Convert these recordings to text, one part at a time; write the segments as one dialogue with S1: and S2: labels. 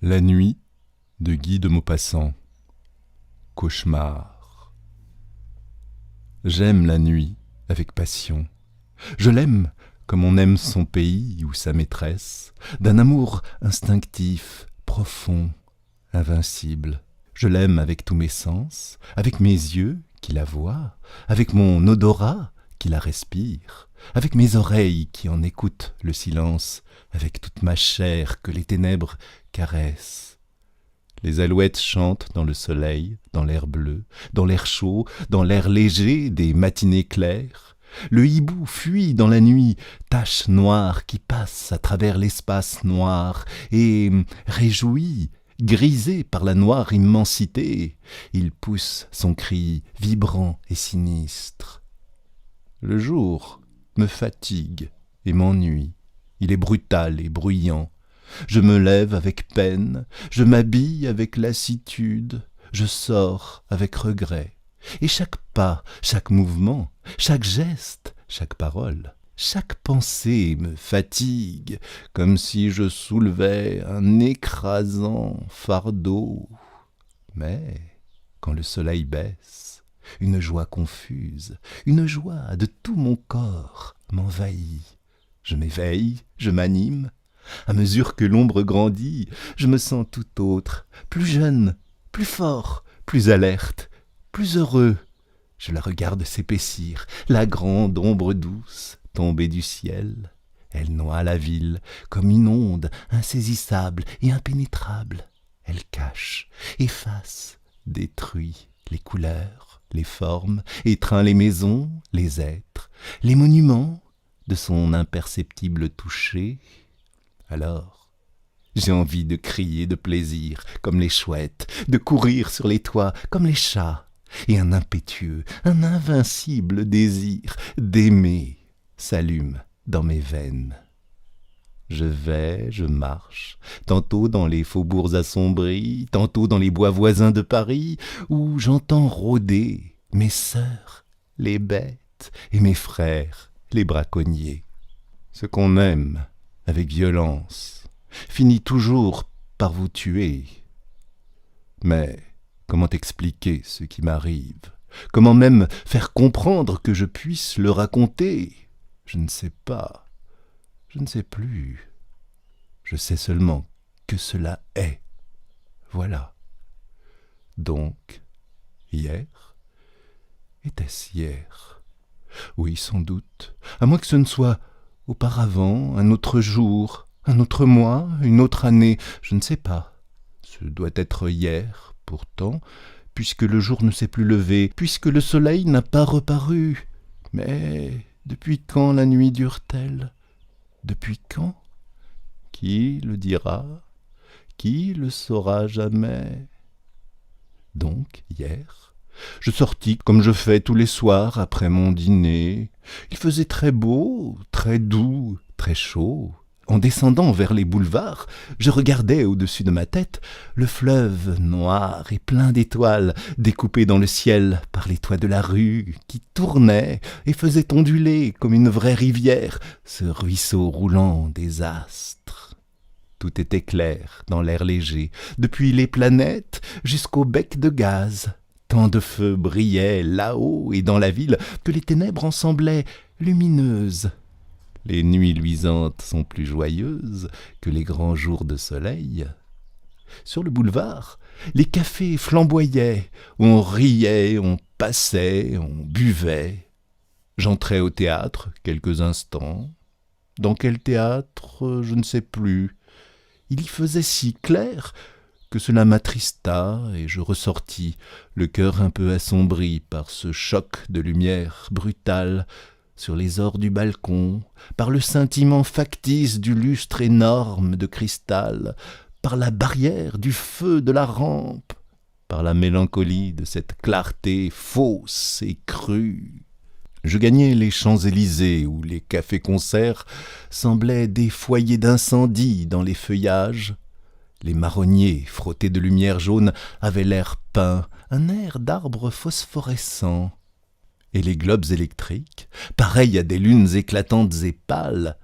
S1: La nuit de Guy de Maupassant. Cauchemar. J'aime la nuit avec passion. Je l'aime comme on aime son pays ou sa maîtresse, d'un amour instinctif, profond, invincible. Je l'aime avec tous mes sens, avec mes yeux qui la voient, avec mon odorat qui la respire, avec mes oreilles qui en écoutent le silence, avec toute ma chair que les ténèbres caressent. Les alouettes chantent dans le soleil, dans l'air bleu, dans l'air chaud, dans l'air léger des matinées claires. Le hibou fuit dans la nuit, tache noire qui passe à travers l'espace noir, et, réjoui, grisé par la noire immensité, il pousse son cri vibrant et sinistre. Le jour me fatigue et m'ennuie, il est brutal et bruyant. Je me lève avec peine, je m'habille avec lassitude, je sors avec regret. Et chaque pas, chaque mouvement, chaque geste, chaque parole, chaque pensée me fatigue, comme si je soulevais un écrasant fardeau. Mais quand le soleil baisse, une joie confuse, une joie de tout mon corps m'envahit. Je m'éveille, je m'anime. À mesure que l'ombre grandit, je me sens tout autre, plus jeune, plus fort, plus alerte, plus heureux. Je la regarde s'épaissir, la grande ombre douce tombée du ciel. Elle noie la ville comme une onde insaisissable et impénétrable. Elle cache, efface, détruit les couleurs, les formes, étreint les maisons, les êtres, les monuments de son imperceptible toucher. Alors, j'ai envie de crier de plaisir, comme les chouettes, de courir sur les toits, comme les chats, et un impétueux, un invincible désir d'aimer s'allume dans mes veines. Je marche, tantôt dans les faubourgs assombris, tantôt dans les bois voisins de Paris, où j'entends rôder mes sœurs, les bêtes, et mes frères, les braconniers. Ce qu'on aime avec violence finit toujours par vous tuer. Mais comment expliquer ce qui m'arrive? Comment même faire comprendre que je puisse le raconter? Je ne sais pas, je ne sais plus. Je sais seulement que cela est. Voilà. Donc, hier? Était-ce hier? Oui, sans doute, à moins que ce ne soit auparavant, un autre jour, un autre mois, une autre année, je ne sais pas. Ce doit être hier, pourtant, puisque le jour ne s'est plus levé, puisque le soleil n'a pas reparu. Mais depuis quand la nuit dure-t-elle? Depuis quand? Qui le dira? Qui le saura jamais? Donc, hier, je sortis comme je fais tous les soirs après mon dîner. Il faisait très beau, très doux, très chaud. En descendant vers les boulevards, je regardais au-dessus de ma tête le fleuve noir et plein d'étoiles, découpé dans le ciel par les toits de la rue, qui tournait et faisait onduler comme une vraie rivière ce ruisseau roulant des astres. Tout était clair dans l'air léger, depuis les planètes jusqu'au bec de gaz. Tant de feux brillaient là-haut et dans la ville que les ténèbres en semblaient lumineuses. Les nuits luisantes sont plus joyeuses que les grands jours de soleil. Sur le boulevard, les cafés flamboyaient, on riait, on passait, on buvait. J'entrai au théâtre quelques instants. Dans quel théâtre, je ne sais plus. Il y faisait si clair que cela m'attrista et je ressortis, le cœur un peu assombri par ce choc de lumière brutale sur les ors du balcon, par le scintillement factice du lustre énorme de cristal, par la barrière du feu de la rampe, par la mélancolie de cette clarté fausse et crue. Je gagnai les Champs-Élysées où les cafés-concerts semblaient des foyers d'incendie dans les feuillages. Les marronniers, frottés de lumière jaune, avaient l'air peint, un air d'arbres phosphorescents. Et les globes électriques, pareils à des lunes éclatantes et pâles,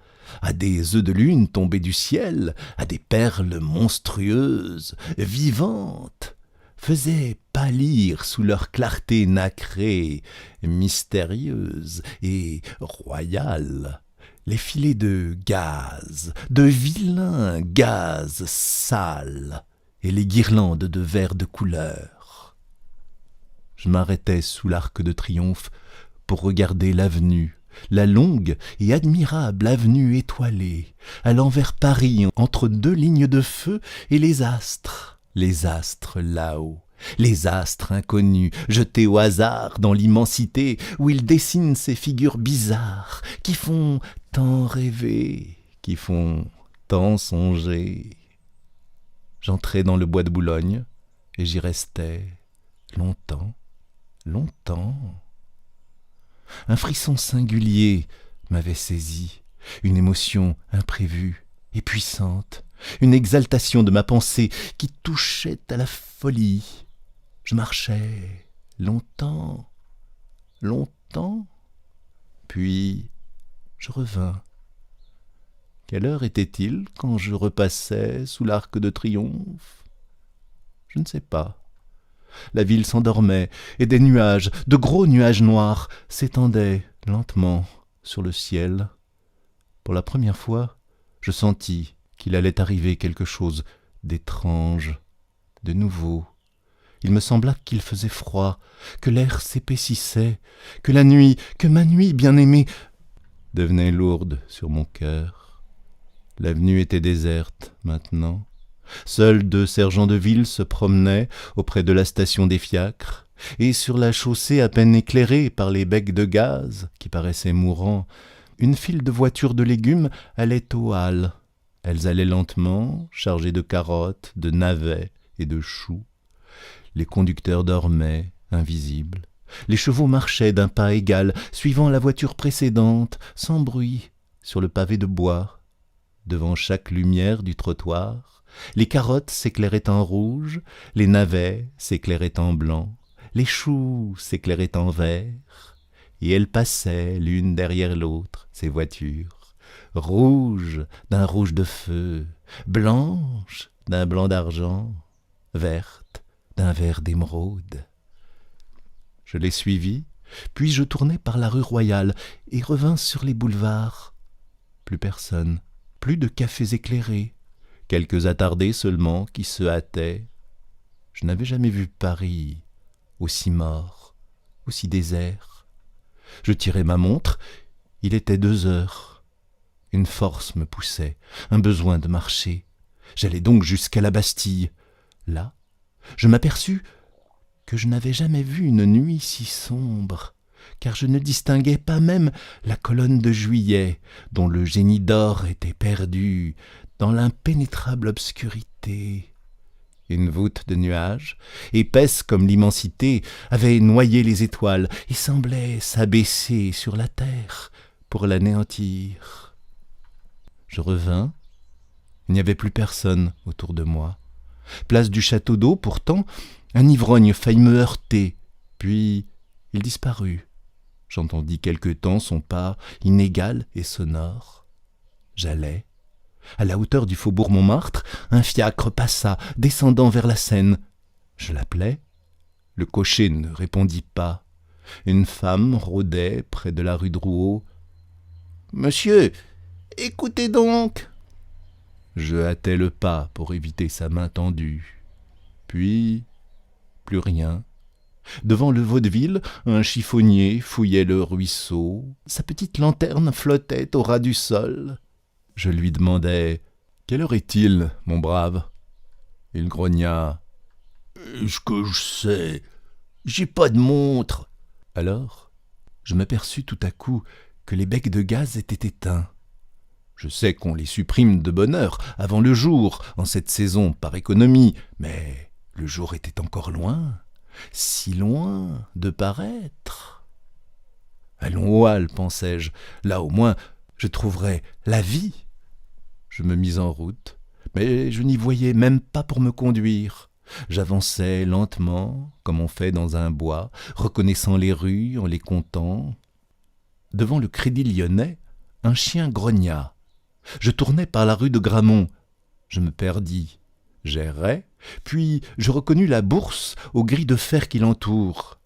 S1: à des œufs de lune tombés du ciel, à des perles monstrueuses, vivantes, faisaient pâlir sous leur clarté nacrée, mystérieuse et royale, les filets de gaz, de vilains gaz sales, et les guirlandes de verres de couleur. Je m'arrêtais sous l'arc de triomphe pour regarder l'avenue, la longue et admirable avenue étoilée, allant vers Paris entre deux lignes de feu, et les astres là-haut, les astres inconnus, jetés au hasard dans l'immensité, où ils dessinent ces figures bizarres, qui font tant rêver, qui font tant songer. J'entrai dans le bois de Boulogne, et j'y restai longtemps, longtemps. Un frisson singulier m'avait saisi, une émotion imprévue et puissante, une exaltation de ma pensée qui touchait à la folie. Je marchais longtemps, longtemps, puis je revins. Quelle heure était-il quand je repassais sous l'arc de triomphe? Je ne sais pas. La ville s'endormait, et des nuages, de gros nuages noirs, s'étendaient lentement sur le ciel. Pour la première fois, je sentis qu'il allait arriver quelque chose d'étrange, de nouveau. Il me sembla qu'il faisait froid, que l'air s'épaississait, que la nuit, que ma nuit bien-aimée, devenait lourde sur mon cœur. L'avenue était déserte maintenant. Seuls 2 sergents de ville se promenaient auprès de la station des fiacres, et sur la chaussée à peine éclairée par les becs de gaz qui paraissaient mourants, une file de voitures de légumes allait aux halles. Elles allaient lentement, chargées de carottes, de navets et de choux. Les conducteurs dormaient, invisibles. Les chevaux marchaient d'un pas égal, suivant la voiture précédente, sans bruit, sur le pavé de bois. Devant chaque lumière du trottoir, les carottes s'éclairaient en rouge, les navets s'éclairaient en blanc, les choux s'éclairaient en vert, et elles passaient l'une derrière l'autre, ces voitures, rouges d'un rouge de feu, blanches d'un blanc d'argent, vertes d'un vert d'émeraude. Je les suivis, puis je tournai par la rue Royale et revins sur les boulevards. Plus personne, plus de cafés éclairés, quelques attardés seulement qui se hâtaient. Je n'avais jamais vu Paris aussi mort, aussi désert. Je tirai ma montre, il était 2 heures. Une force me poussait, un besoin de marcher. J'allais donc jusqu'à la Bastille. Là, je m'aperçus que je n'avais jamais vu une nuit si sombre, car je ne distinguais pas même la colonne de juillet, dont le génie d'or était perdu dans l'impénétrable obscurité. Une voûte de nuages, épaisse comme l'immensité, avait noyé les étoiles et semblait s'abaisser sur la terre pour l'anéantir. Je revins, il n'y avait plus personne autour de moi. Place du château d'eau, pourtant, un ivrogne faillit me heurter, puis il disparut. J'entendis quelque temps son pas inégal et sonore. J'allais. À la hauteur du faubourg Montmartre, un fiacre passa, descendant vers la Seine. Je l'appelai. Le cocher ne répondit pas. Une femme rôdait près de la rue Drouot. « Monsieur, écoutez donc !» Je hâtai le pas pour éviter sa main tendue. Puis, plus rien. Devant le vaudeville, un chiffonnier fouillait le ruisseau. Sa petite lanterne flottait au ras du sol. Je lui demandai « Quelle heure est-il, mon brave ?» Il grogna « Est-ce que je sais? J'ai pas de montre. » Alors, je m'aperçus tout à coup que les becs de gaz étaient éteints. Je sais qu'on les supprime de bonne heure, avant le jour, en cette saison, par économie, mais le jour était encore loin, si loin de paraître. Allons aux halles, pensai-je, là au moins je trouverai la vie. Je me mis en route, mais je n'y voyais même pas pour me conduire. J'avançais lentement, comme on fait dans un bois, reconnaissant les rues en les comptant. Devant le Crédit Lyonnais, un chien grogna. Je tournais par la rue de Gramont. Je me perdis. J'errais, puis je reconnus la bourse aux grilles de fer qui l'entourent.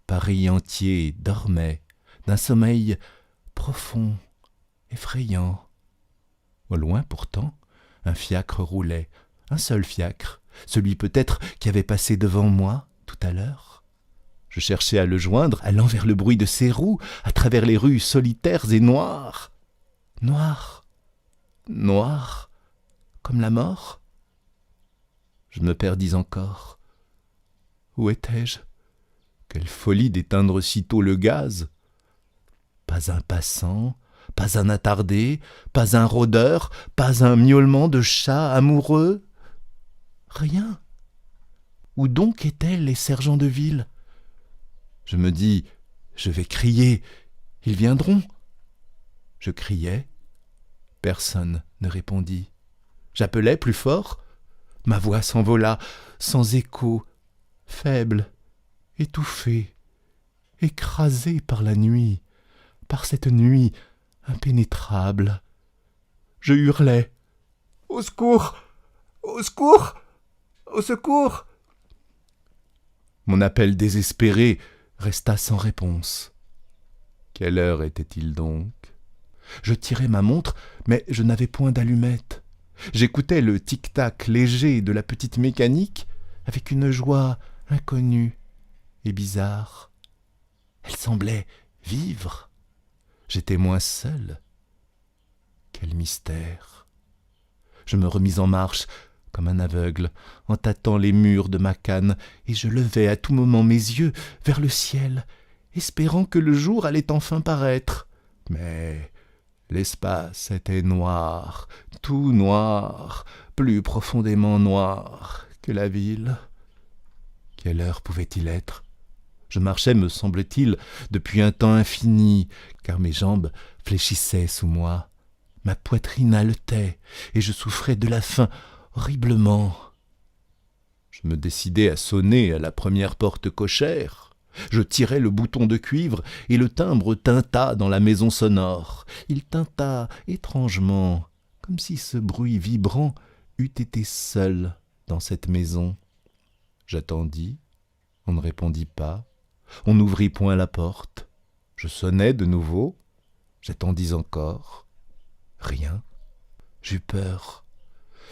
S1: Paris entier dormait d'un sommeil profond, effrayant. Au loin pourtant, un fiacre roulait, un seul fiacre, celui peut-être qui avait passé devant moi tout à l'heure. Je cherchais à le joindre, allant vers le bruit de ses roues, à travers les rues solitaires et noires. Noires, noires, comme la mort. Je me perdis encore. Où étais-je? Quelle folie d'éteindre sitôt le gaz! Pas un passant, pas un attardé, pas un rôdeur, pas un miaulement de chat amoureux. Rien. Où donc étaient les sergents de ville? Je me dis, je vais crier, ils viendront. Je criais, personne ne répondit. J'appelais plus fort, ma voix s'envola, sans écho, faible, étouffée, écrasée par la nuit, par cette nuit impénétrable. Je hurlais, « Au secours! Au secours! Au secours !» Mon appel désespéré resta sans réponse. Quelle heure était-il donc? Je tirai ma montre, mais je n'avais point d'allumette. J'écoutais le tic-tac léger de la petite mécanique avec une joie inconnue et bizarre. Elle semblait vivre. J'étais moins seul. Quel mystère! Je me remis en marche, comme un aveugle, en tâtant les murs de ma canne, et je levais à tout moment mes yeux vers le ciel, espérant que le jour allait enfin paraître. Mais l'espace était noir, tout noir, plus profondément noir que la ville. Quelle heure pouvait-il être? Je marchais, me semble-t-il, depuis un temps infini, car mes jambes fléchissaient sous moi. Ma poitrine haletait, et je souffrais de la faim horriblement. Je me décidai à sonner à la première porte cochère. Je tirai le bouton de cuivre, et le timbre tinta dans la maison sonore. Il tinta étrangement, comme si ce bruit vibrant eût été seul dans cette maison. J'attendis, on ne répondit pas. On n'ouvrit point la porte. Je sonnai de nouveau. J'attendis encore. Rien. J'eus peur.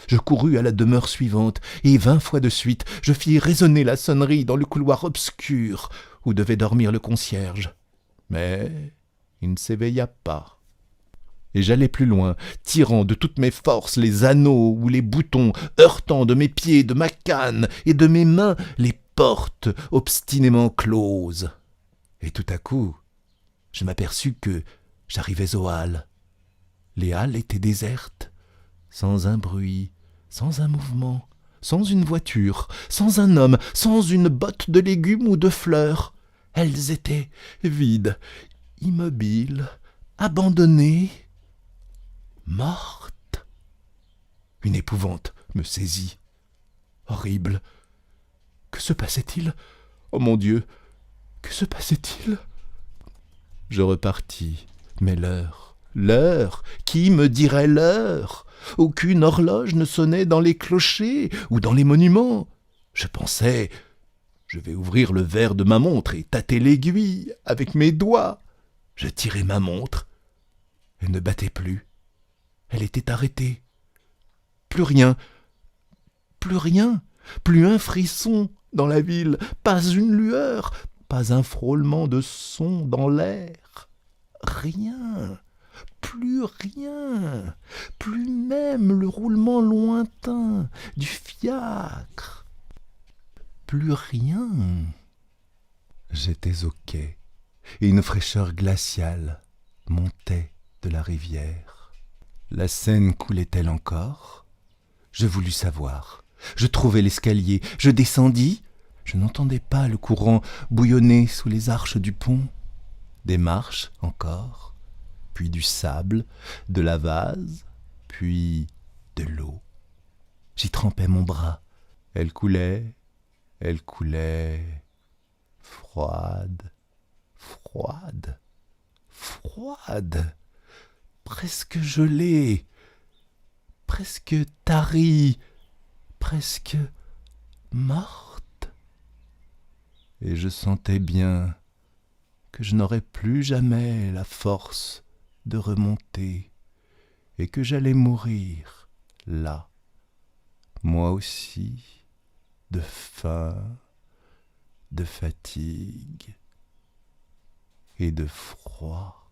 S1: Je courus à la demeure suivante, et 20 fois de suite, je fis résonner la sonnerie dans le couloir obscur où devait dormir le concierge. Mais il ne s'éveilla pas. Et j'allai plus loin, tirant de toutes mes forces les anneaux ou les boutons, heurtant de mes pieds, de ma canne et de mes mains les portes obstinément closes. Et tout à coup, je m'aperçus que j'arrivais aux halles. Les halles étaient désertes, sans un bruit, sans un mouvement, sans une voiture, sans un homme, sans une botte de légumes ou de fleurs. Elles étaient vides, immobiles, abandonnées, mortes. Une épouvante me saisit. Horrible. Que se passait-il? Oh mon Dieu, que se passait-il? Je repartis, mais l'heure, qui me dirait l'heure? Aucune horloge ne sonnait dans les clochers ou dans les monuments. Je pensais, je vais ouvrir le verre de ma montre et tâter l'aiguille avec mes doigts. Je tirai ma montre. Elle ne battait plus. Elle était arrêtée. Plus rien, plus un frisson dans la ville, pas une lueur, pas un frôlement de son dans l'air. Rien, plus même le roulement lointain du fiacre. Plus rien. J'étais au quai, et une fraîcheur glaciale montait de la rivière. La Seine coulait-elle encore? Je voulus savoir. Je trouvai l'escalier, je descendis. Je n'entendais pas le courant bouillonner sous les arches du pont. Des marches encore, puis du sable, de la vase, puis de l'eau. J'y trempais mon bras. Elle coulait, froide, froide, presque gelée. presque tarie, presque morte. Et je sentais bien que je n'aurais plus jamais la force de remonter et que j'allais mourir là, moi aussi, de faim, de fatigue et de froid.